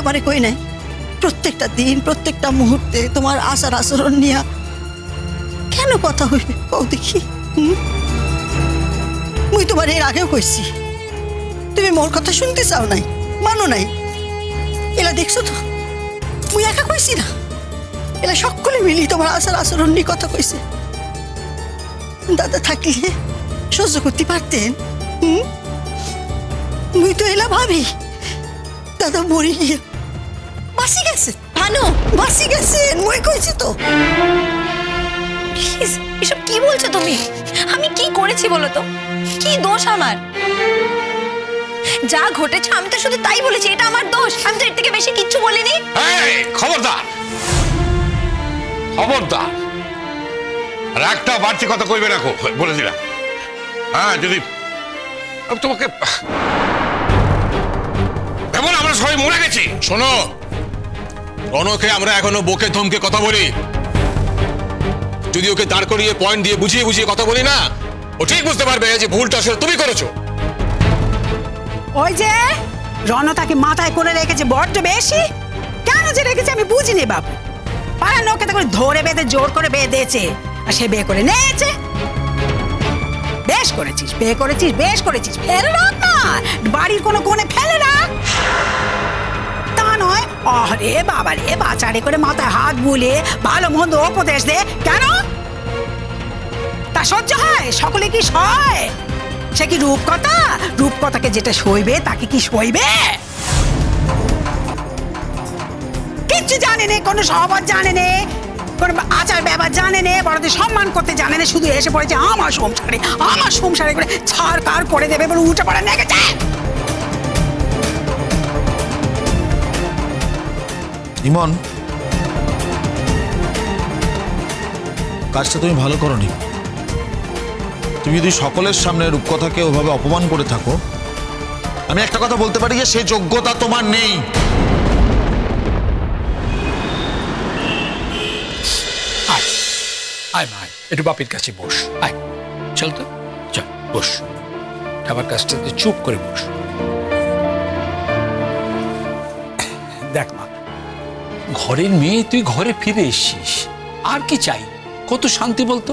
তোমারে কই নাই প্রত্যেকটা দিন প্রত্যেকটা মুহূর্তে তোমার আচার আচরণ নিয়ে কেন কথা হইবে কও দেখি? মুই তোমার এর আগেও কইছি, তুমি মোর কথা শুনতে চাও নাই, মানো নাই। এলা দেখছো তো মুই একা কইছি না, এলা সকলে মিলি তোমার আচার আচরণ নিয়ে কথা কইছে। দাদা থাকলে সহ্য করতে পারতেন? মুই তো এলা ভাবি দাদা মরে গিয়া বাঁচি গেছে। ভানু বাঁচি গেছে, মুই কইছি তো। এসব কি বলছো তুমি? আমি কি করেছি বলো তো? কি দোষ আমার? যা ঘটেছে আমি তো শুধু তাই বলেছি, এটা আমার দোষ। আমি তো এর থেকে বেশি কিচ্ছু বলিনি। খবরদার, খবরদার, আর একটা বাড়তি কথা কইবে না, বলে দিলাম। হ্যাঁ, যদি তোমাকে এমন আমরা সবাই মরে গেছি। শোনো, রনকে আমরা এখনো বকে ধমকে কথা বলি। যদি ওকে দাঁড় করিয়ে পয়েন্ট দিয়ে বুঝিয়ে বুঝিয়ে কথা বলি না, ও ঠিক বুঝতে পারবে যে ভুলটা আসলে তুমি করেছো। ওই যে রণ তাকে মাথায় করে রেখেছে বড্ড বেশি। কেন যে রেখেছে আমি বুঝিনি বাবু। পাড়ার লোককে তাকে ধরে বেঁধে জোর করে বেঁধেছে, আর সে বিয়ে করে নিয়েছে। বেশ করেছিস, বিয়ে করেছিস, বেশ করেছিস। ফেলে রাখ না, বাড়ির কোনো কোণে ফেলে রাখ। তা নয়, আরে বাবা রে, বাচারে করে মাথায় হাত বুলিয়ে ভালো মন্দ উপদেশ দে। কেন তা সহ্য হয়? সকলে কি সয়? সে কি রূপকথা? রূপকথাকে যেটা সইবে তাকে কি সইবে? কিচ্ছু জানে না, কোনো স্বভাব জানে না, কোন আচার ব্যবহার জানে না, বড়দের সম্মান করতে জানে না। শুধু এসে পড়েছে আমার সংসারে, আমার সংসারে করে ছাড় কার করে দেবে বলে উঠে পড়া নেগেছে। ইমন, কাজটা তুমি ভালো করোনি। তুমি যদি সকলের সামনে রূপকথাকে ওভাবে অপমান করে থাকো, আমি একটা কথা বলতে পারি যে সে যোগ্যতা তোমার নেই। আয় মা, একটু বাপির কাছে বস। আয়, চল তো, চল বস। আমার কাছটাতে চুপ করে বস। দেখ মা, ঘরের মেয়ে তুই ঘরে ফিরে এসছিস, আর কি চাই? কত শান্তি বলতো।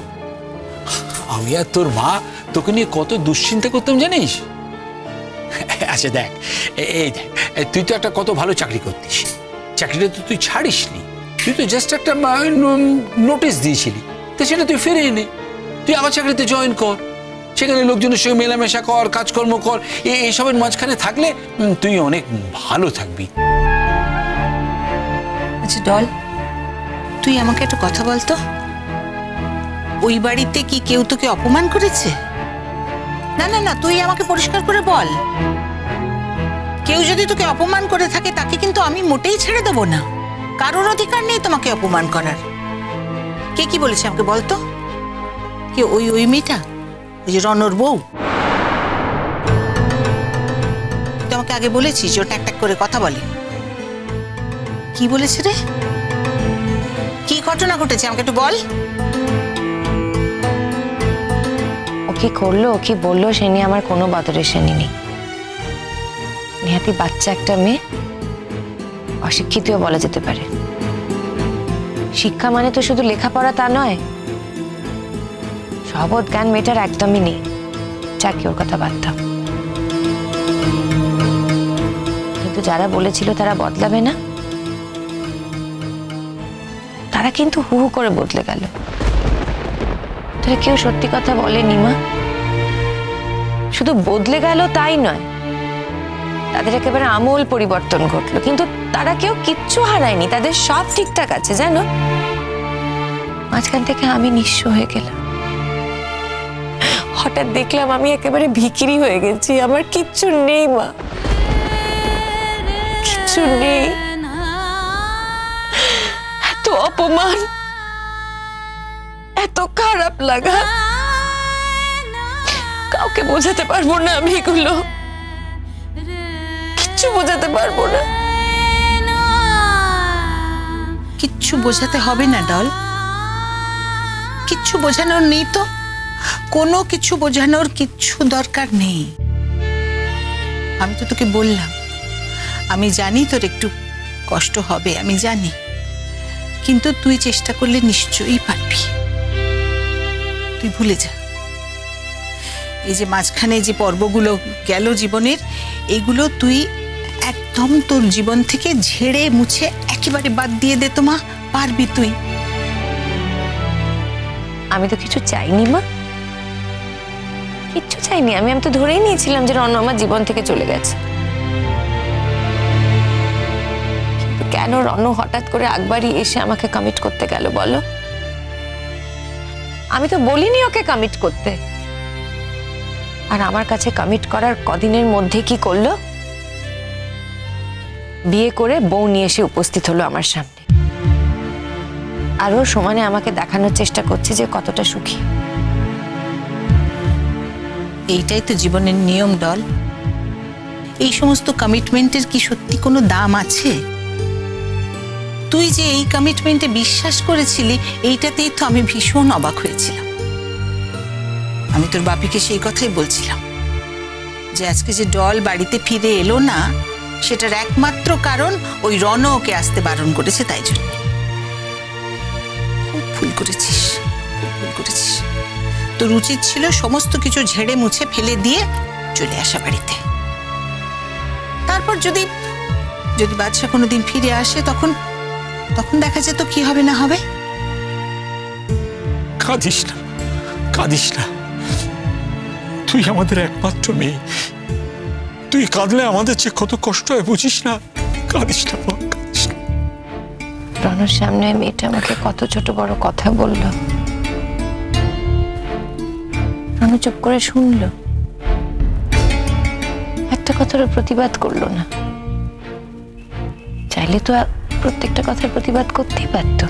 আমি আর তোর মা তোকে নিয়ে কত দুশ্চিন্তা করতাম জানিস। আচ্ছা দেখ, এই দেখ, তুই তো একটা কত ভালো চাকরি করতিস, চাকরিটা তো তুই ছাড়িসনি। তুই তো জাস্ট একটা নোটিশ দিয়েছিলি, তো সেটা তুই ফিরে এনে তুই আমার চাকরিতে জয়েন কর। সেখানে লোকজনের সঙ্গে মেলামেশা কর, কাজকর্ম কর। এইসবের মাঝখানে থাকলে তুই অনেক ভালো থাকবি। আচ্ছা ডল, তুই আমাকে একটা কথা বলতো, ওই বাড়িতে কি কেউ তোকে অপমান করেছে? না না না, তুই আমাকে পরিষ্কার করে বল। কেউ যদি তোকে অপমান করে থাকে তাকে কিন্তু আমি মোটেই ছেড়ে দেবো না। কারোর অধিকার নেই তোমাকে অপমান করার। কে কি বলেছে আমাকে বলতো? কে? ওই মেয়েটা, ওই যে রনর বউ। তুই আমাকে আগে বলেছিস যে ও ট্যাক ট্যাক করে কথা বলে। কি বলেছে রে? কি ঘটনা ঘটেছে আমাকে একটু বল। ও কি করলো, ও কি বললো সে নিয়ে আমার কোনো বাদরেশানি নেই। নেহাতি বাচ্চা একটা মেয়ে, অশিক্ষিতও বলা যেতে পারে। শিক্ষা মানে তো শুধু লেখাপড়া তা নয়, সহবোধ জ্ঞান মেয়েটার একদমই নেই। যাকে ওর কথা বাদ দাও। কিন্তু যারা বলেছিল তারা বদলাবে না, তারা কিন্তু হু হু করে বদলে গেল। তারা কেউ সত্যি কথা বলেনি মা, শুধু বদলে গেল তাই নয়, তাদের একেবারে আমূল পরিবর্তন ঘটলো। কিন্তু তারা কেউ কিচ্ছু হারায়নি, তাদের সব ঠিকঠাক আছে জানো। মাঝখান থেকে আমি নিঃস্ব হয়ে গেলাম। হঠাৎ দেখলাম আমি একেবারে ভিখিরি হয়ে গেছি, আমার কিচ্ছু নেই মা, কিচ্ছু নেই। এত অপমান, এত খারাপ লাগা, কাউকে বোঝাতে পারবো না আমি এগুলো, কিচ্ছু বোঝাতে পারবো না। কিচ্ছু বোঝাতে হবে না ডল, কিচ্ছু বোঝানোর নেই তো। কোনো কিছু বোঝানোর কিচ্ছু দরকার নেই। আমি তো তোকে বললাম, আমি জানি তোর একটু কষ্ট হবে আমি জানি, কিন্তু তুই চেষ্টা করলে নিশ্চয়ই পারবি। তুই ভুলে যা, এই যে মাঝখানে যে পর্বগুলো গেল জীবনের, এইগুলো তুই একদম তোর জীবন থেকে ঝেড়ে মুছে একেবারে বাদ দিয়ে দে তো মা। পারবি তুই। আমি তো কিছু চাইনি মা, কিচ্ছু চাইনি। আমি তো ধরেই নিয়েছিলাম যে রণ আমার জীবন থেকে চলে গেছে। কিন্তু কেন রণ হঠাৎ করে একবারই এসে আমাকে কমিট করতে গেল বলো? আমি তো বলিনি ওকে কমিট করতে। আর আমার কাছে কমিট করার কদিনের মধ্যে কি করলো? বিয়ে করে বউ নিয়ে এসে উপস্থিত হলো আমার সামনে। আরো সমানে আমাকে দেখানোর চেষ্টা করছে যে কতটা সুখী। এইটাই তো জীবনের নিয়ম ডল। এই সমস্ত কমিটমেন্টের কি সত্যি কোনো দাম আছে? তুই যে এই কমিটমেন্টে বিশ্বাস করেছিলি, এইটাতেই তো আমি ভীষণ অবাক হয়েছিলাম। আমি তোর বাপিকে সেই কথাই বলছিলাম যে আজকে যে ডল বাড়িতে ফিরে এলো না, সেটার একমাত্র কারণ ওই রণ ওকে আসতে বারণ করেছে, তাই জন্য। খুব ভুল করেছিস, খুব ভুল করেছিস। তোর উচিত ছিল সমস্ত কিছু ঝেড়ে মুছে ফেলে দিয়ে চলে আসা বাড়িতে। তারপর যদি যদি বাদশা কোনোদিন ফিরে আসে, তখন তখন দেখা যেত কি হবে না হবে। কাঁদিস না, কাঁদিস না। তুই আমাদের একমাত্র মেয়ে, তুই কাঁদলে আমাদের যে কত কষ্ট হয় বুঝিস না। কাঁদিস না, কাঁদিস না। রণর সামনে মেয়েটা আমাকে কত ছোট বড় কথা বলল। রণ চুপ করে শুনলো, একটা কথারও প্রতিবাদ করলো না। চাইলে তো প্রত্যেকটা কথার প্রতিবাদ করতেই পারত।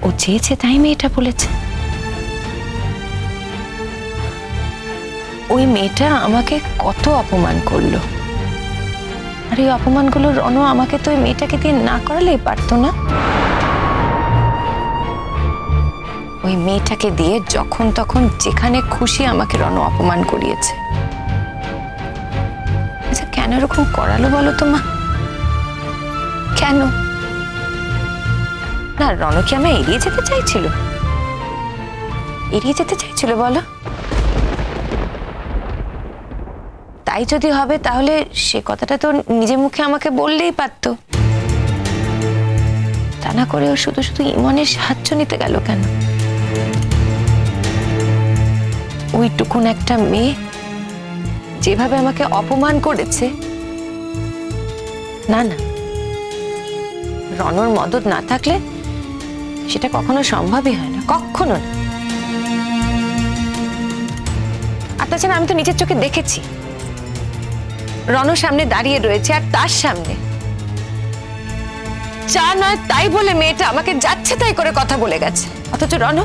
ও চেয়েছে তাই মেয়েটা বলেছে। ওই মেয়েটা আমাকে কত অপমান করলো, আর এই অপমানগুলো রণ আমাকে তো ওই মেয়েটাকে দিয়ে না করালেই পারতো না। ওই মেয়েটাকে দিয়ে যখন তখন যেখানে খুশি আমাকে রণ অপমান করিয়েছে। আচ্ছা কেন এরকম করালো বলো তো মা? কেন? না, রণ কি আমায় এড়িয়ে যেতে চাইছিল? এড়িয়ে যেতে চাইছিল বলো? তাই যদি হবে তাহলে সে কথাটা তো নিজে মুখে আমাকে বললেই পারতো। তা না করে ও শুধু শুধু ইমনের সাহায্য নিতে গেল কেন? ওইটুকুন একটা মেয়ে যেভাবে আমাকে অপমান করেছে, না না, রণর মদত না থাকলে সেটা কখনো সম্ভবই হয় না, কখনো না। আর তাছাড়া আমি তো নিজের চোখে দেখেছি রণ সামনে দাঁড়িয়ে রয়েছে, আর তার সামনে যা নয় তাই বলে মেয়েটা আমাকে যাচ্ছে তাই করে কথা বলে গেছে। অথচ রণ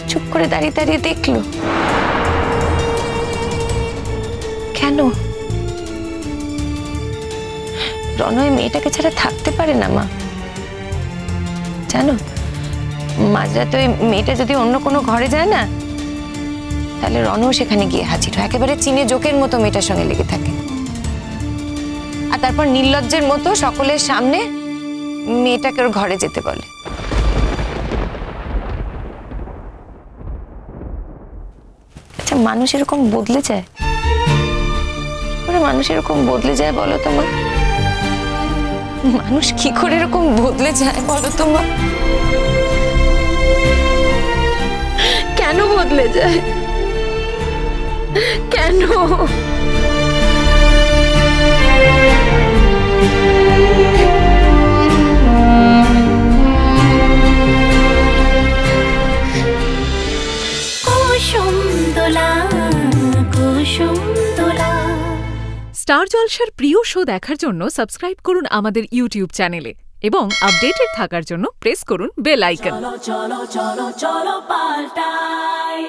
চুপ করে দাঁড়িয়ে দাঁড়িয়ে দেখলো। কেন? রণ ওই মেয়েটাকে ছাড়া থাকতে পারে না মা। জানো, মাঝরাতে ওই মেয়েটা যদি অন্য কোনো ঘরে যায় না, তাহলে রণও সেখানে গিয়ে হাজির হয়, একেবারে চিনে জোকের মতো মেয়েটার সঙ্গে লেগে থাকে। আর তারপর নির্লজ্জের মতো সকলের সামনে মেয়েটাকে ওর ঘরে যেতে বলে। আচ্ছা, মানুষ এরকম বদলে যায়? কি করে মানুষ এরকম বদলে যায় বলো তো মা? মানুষ কি করে এরকম বদলে যায় বলো তো মা? কেন বদলে যায়? কেন? স্টার জলসার প্রিয় শো দেখার জন্য সাবস্ক্রাইব করুন আমাদের ইউটিউব চ্যানেলে এবং আপডেটেড থাকার জন্য প্রেস করুন বেল আইকন। চলো চলো চলো চলো পাল্টাই।